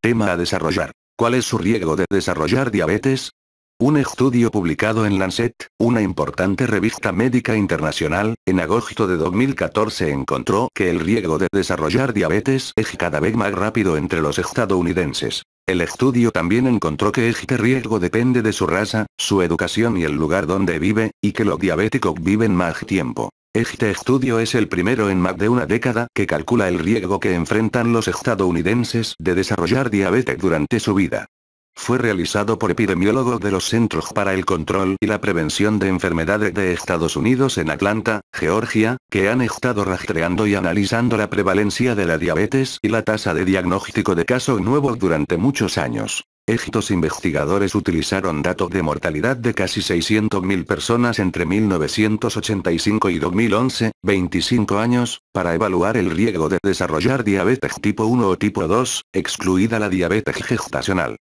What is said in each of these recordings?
Tema a desarrollar. ¿Cuál es su riesgo de desarrollar diabetes? Un estudio publicado en Lancet, una importante revista médica internacional, en agosto de 2014 encontró que el riesgo de desarrollar diabetes es cada vez más rápido entre los estadounidenses. El estudio también encontró que este riesgo depende de su raza, su educación y el lugar donde vive, y que los diabéticos viven más tiempo. Este estudio es el primero en más de una década que calcula el riesgo que enfrentan los estadounidenses de desarrollar diabetes durante su vida. Fue realizado por epidemiólogos de los Centros para el Control y la Prevención de Enfermedades de Estados Unidos en Atlanta, Georgia, que han estado rastreando y analizando la prevalencia de la diabetes y la tasa de diagnóstico de casos nuevos durante muchos años. Estos investigadores utilizaron datos de mortalidad de casi 600.000 personas entre 1985 y 2011, 25 años, para evaluar el riesgo de desarrollar diabetes tipo 1 o tipo 2, excluida la diabetes gestacional.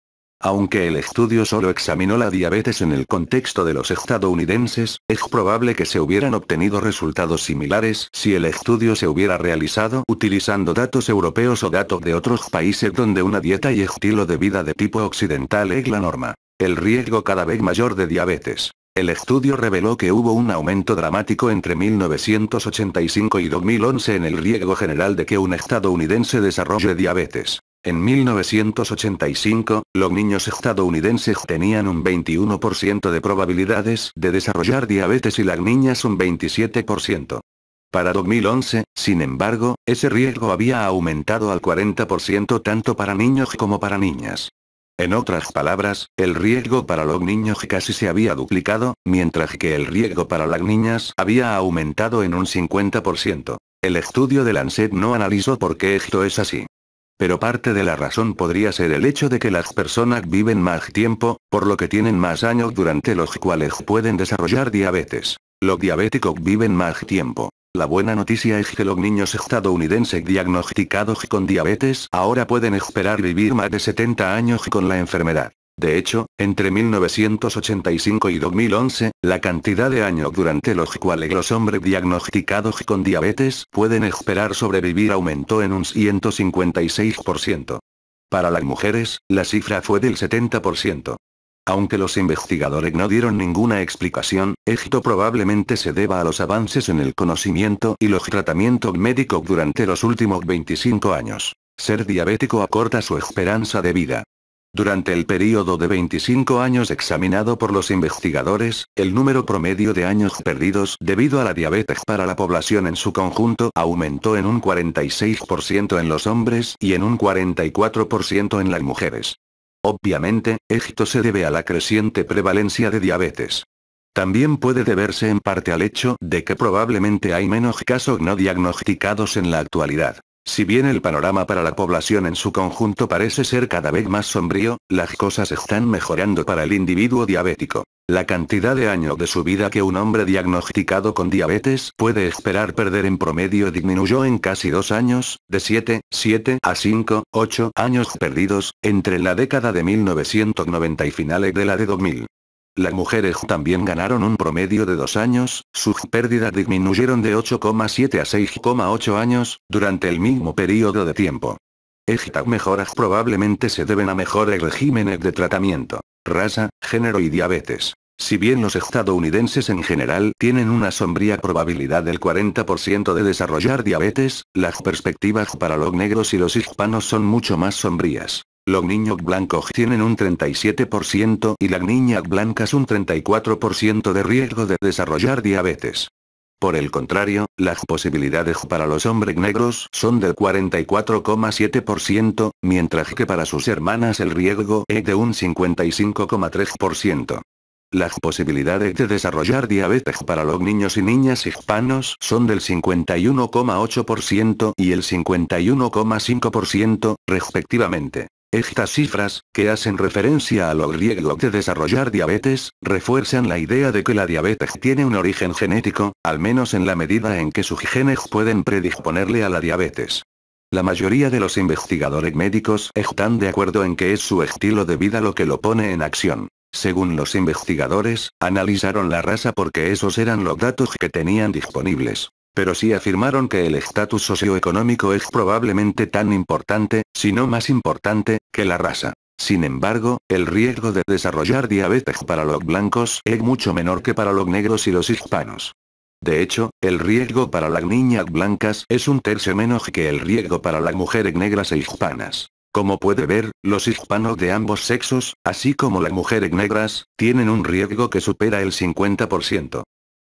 Aunque el estudio solo examinó la diabetes en el contexto de los estadounidenses, es probable que se hubieran obtenido resultados similares si el estudio se hubiera realizado utilizando datos europeos o datos de otros países donde una dieta y estilo de vida de tipo occidental es la norma. El riesgo cada vez mayor de diabetes. El estudio reveló que hubo un aumento dramático entre 1985 y 2011 en el riesgo general de que un estadounidense desarrolle diabetes. En 1985, los niños estadounidenses tenían un 21% de probabilidades de desarrollar diabetes y las niñas un 27%. Para 2011, sin embargo, ese riesgo había aumentado al 40% tanto para niños como para niñas. En otras palabras, el riesgo para los niños casi se había duplicado, mientras que el riesgo para las niñas había aumentado en un 50%. El estudio de Lancet no analizó por qué esto es así. Pero parte de la razón podría ser el hecho de que las personas viven más tiempo, por lo que tienen más años durante los cuales pueden desarrollar diabetes. Los diabéticos viven más tiempo. La buena noticia es que los niños estadounidenses diagnosticados con diabetes ahora pueden esperar vivir más de 70 años con la enfermedad. De hecho, entre 1985 y 2011, la cantidad de años durante los cuales los hombres diagnosticados con diabetes pueden esperar sobrevivir aumentó en un 156%. Para las mujeres, la cifra fue del 70%. Aunque los investigadores no dieron ninguna explicación, esto probablemente se deba a los avances en el conocimiento y los tratamientos médicos durante los últimos 25 años. Ser diabético acorta su esperanza de vida. Durante el período de 25 años examinado por los investigadores, el número promedio de años perdidos debido a la diabetes para la población en su conjunto aumentó en un 46% en los hombres y en un 44% en las mujeres. Obviamente, esto se debe a la creciente prevalencia de diabetes. También puede deberse en parte al hecho de que probablemente hay menos casos no diagnosticados en la actualidad. Si bien el panorama para la población en su conjunto parece ser cada vez más sombrío, las cosas están mejorando para el individuo diabético. La cantidad de años de su vida que un hombre diagnosticado con diabetes puede esperar perder en promedio disminuyó en casi 2 años, de 7 a 8 años perdidos, entre la década de 1990 y finales de la de 2000. Las mujeres también ganaron un promedio de 2 años, sus pérdidas disminuyeron de 8,7 a 6,8 años, durante el mismo periodo de tiempo. Estas mejoras probablemente se deben a mejores regímenes de tratamiento, raza, género y diabetes. Si bien los estadounidenses en general tienen una sombría probabilidad del 40% de desarrollar diabetes, las perspectivas para los negros y los hispanos son mucho más sombrías. Los niños blancos tienen un 37% y las niñas blancas un 34% de riesgo de desarrollar diabetes. Por el contrario, las posibilidades para los hombres negros son del 44,7%, mientras que para sus hermanas el riesgo es de un 55,3%. Las posibilidades de desarrollar diabetes para los niños y niñas hispanos son del 51,8% y el 51,5%, respectivamente. Estas cifras, que hacen referencia a los riesgos de desarrollar diabetes, refuerzan la idea de que la diabetes tiene un origen genético, al menos en la medida en que sus genes pueden predisponerle a la diabetes. La mayoría de los investigadores médicos están de acuerdo en que es su estilo de vida lo que lo pone en acción. Según los investigadores, analizaron la raza porque esos eran los datos que tenían disponibles. Pero sí afirmaron que el estatus socioeconómico es probablemente tan importante, si no más importante, que la raza. Sin embargo, el riesgo de desarrollar diabetes para los blancos es mucho menor que para los negros y los hispanos. De hecho, el riesgo para las niñas blancas es un tercio menos que el riesgo para las mujeres negras e hispanas. Como puede ver, los hispanos de ambos sexos, así como las mujeres negras, tienen un riesgo que supera el 50%.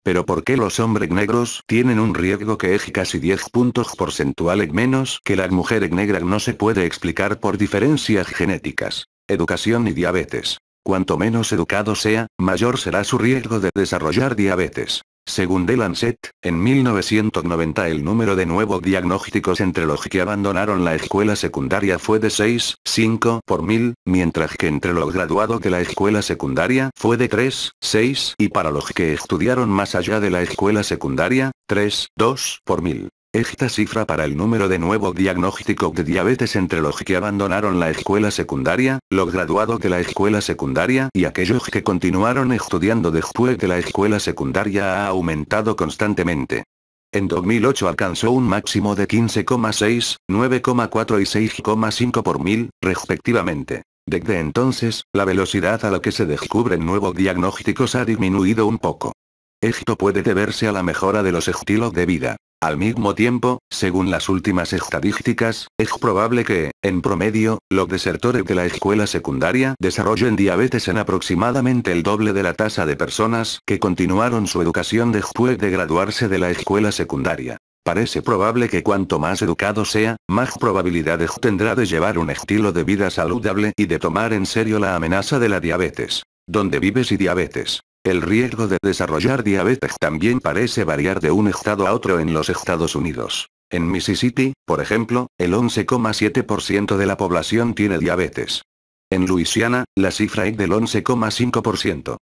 Pero ¿por qué los hombres negros tienen un riesgo que es casi 10 puntos porcentuales menos que las mujeres negras? No se puede explicar por diferencias genéticas, educación y diabetes. Cuanto menos educado sea, mayor será su riesgo de desarrollar diabetes. Según The Lancet, en 1990 el número de nuevos diagnósticos entre los que abandonaron la escuela secundaria fue de 6,5 por 1000, mientras que entre los graduados de la escuela secundaria fue de 3,6 y para los que estudiaron más allá de la escuela secundaria, 3,2 por 1000. Esta cifra para el número de nuevos diagnósticos de diabetes entre los que abandonaron la escuela secundaria, los graduados de la escuela secundaria y aquellos que continuaron estudiando después de la escuela secundaria ha aumentado constantemente. En 2008 alcanzó un máximo de 15,6, 9,4 y 6,5 por 1000, respectivamente. Desde entonces, la velocidad a la que se descubren nuevos diagnósticos ha disminuido un poco. Esto puede deberse a la mejora de los estilos de vida. Al mismo tiempo, según las últimas estadísticas, es probable que, en promedio, los desertores de la escuela secundaria desarrollen diabetes en aproximadamente el doble de la tasa de personas que continuaron su educación después de graduarse de la escuela secundaria. Parece probable que cuanto más educado sea, más probabilidades tendrá de llevar un estilo de vida saludable y de tomar en serio la amenaza de la diabetes. ¿Dónde vives y diabetes? El riesgo de desarrollar diabetes también parece variar de un estado a otro en los Estados Unidos. En Mississippi, por ejemplo, el 11,7% de la población tiene diabetes. En Luisiana, la cifra es del 11,5%.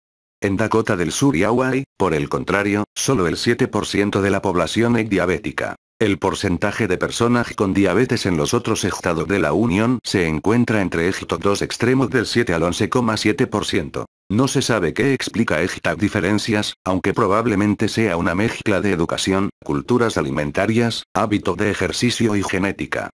En Dakota del Sur y Hawaii, por el contrario, solo el 7% de la población es diabética. El porcentaje de personas con diabetes en los otros estados de la Unión se encuentra entre estos dos extremos del 7 al 11,7%. No se sabe qué explica estas diferencias, aunque probablemente sea una mezcla de educación, culturas alimentarias, hábitos de ejercicio y genética.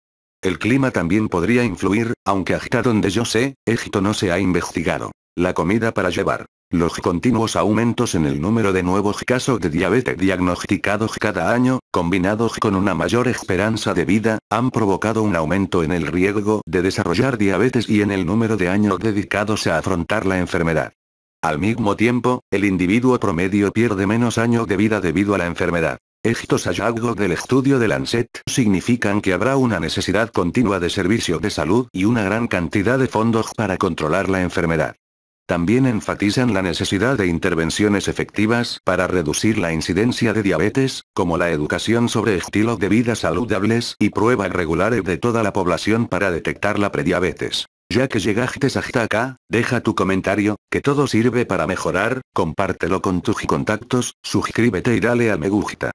El clima también podría influir, aunque hasta donde yo sé, esto no se ha investigado. La comida para llevar. Los continuos aumentos en el número de nuevos casos de diabetes diagnosticados cada año, combinados con una mayor esperanza de vida, han provocado un aumento en el riesgo de desarrollar diabetes y en el número de años dedicados a afrontar la enfermedad. Al mismo tiempo, el individuo promedio pierde menos años de vida debido a la enfermedad. Estos hallazgos del estudio de Lancet significan que habrá una necesidad continua de servicios de salud y una gran cantidad de fondos para controlar la enfermedad. También enfatizan la necesidad de intervenciones efectivas para reducir la incidencia de diabetes, como la educación sobre estilos de vida saludables y pruebas regulares de toda la población para detectar la prediabetes. Ya que llegaste hasta acá, deja tu comentario, que todo sirve para mejorar, compártelo con tus contactos, suscríbete y dale a me gusta.